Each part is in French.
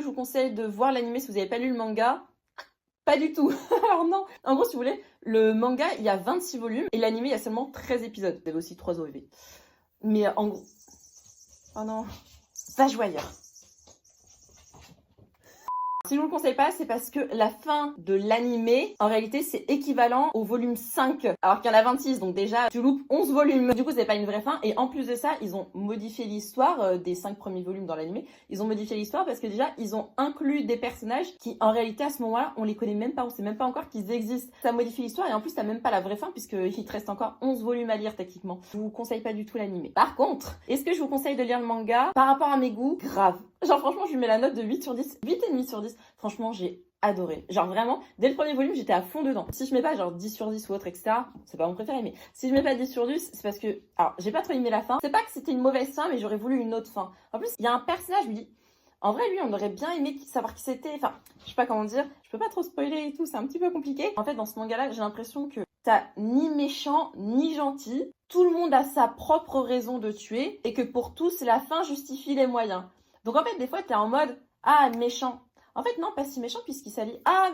je vous conseille de voir l'anime si vous n'avez pas lu le manga? Pas du tout. Alors non. En gros, si vous voulez, le manga, il y a 26 volumes et l'anime, il y a seulement 13 épisodes. Vous avez aussi 3 OV. Mais en gros... Oh non. Va jouer ailleurs. Si je vous le conseille pas, c'est parce que la fin de l'animé, en réalité, c'est équivalent au volume 5, alors qu'il y en a 26, donc déjà, tu loupes 11 volumes. Du coup, c'est pas une vraie fin, et en plus de ça, ils ont modifié l'histoire des 5 premiers volumes dans l'animé. Ils ont modifié l'histoire parce que déjà, ils ont inclus des personnages qui, en réalité, à ce moment-là, on les connaît même pas, on sait même pas encore qu'ils existent. Ça modifie l'histoire, et en plus, t'as même pas la vraie fin, puisqu'il te reste encore 11 volumes à lire, techniquement. Je vous conseille pas du tout l'animé. Par contre, est-ce que je vous conseille de lire le manga? Par rapport à mes goûts, grave. Genre franchement, je lui mets la note de 8 sur 10. 8,5 sur 10. Franchement, j'ai adoré. Genre vraiment, dès le premier volume, j'étais à fond dedans. Si je mets pas genre 10 sur 10 ou autre, etc., c'est pas mon préféré, mais si je mets pas 10 sur 10, c'est parce que... Alors, j'ai pas trop aimé la fin. C'est pas que c'était une mauvaise fin, mais j'aurais voulu une autre fin. En plus, il y a un personnage, je me dis... En vrai, lui, on aurait bien aimé savoir qui c'était. Enfin, je sais pas comment dire. Je peux pas trop spoiler et tout, c'est un petit peu compliqué. En fait, dans ce manga-là, j'ai l'impression que t'as ni méchant, ni gentil. Tout le monde a sa propre raison de tuer et que pour tous, la fin justifie les moyens. Donc en fait, des fois, t'es en mode « Ah, méchant ». En fait, non, pas si méchant puisqu'il s'allie. Ah,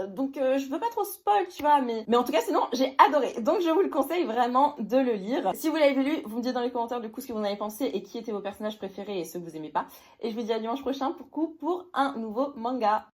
donc je veux pas trop spoil, tu vois, mais en tout cas, sinon, j'ai adoré. Donc je vous le conseille vraiment de le lire. Si vous l'avez lu, vous me dites dans les commentaires du coup ce que vous en avez pensé et qui étaient vos personnages préférés et ceux que vous aimez pas. Et je vous dis à dimanche prochain pour un nouveau manga.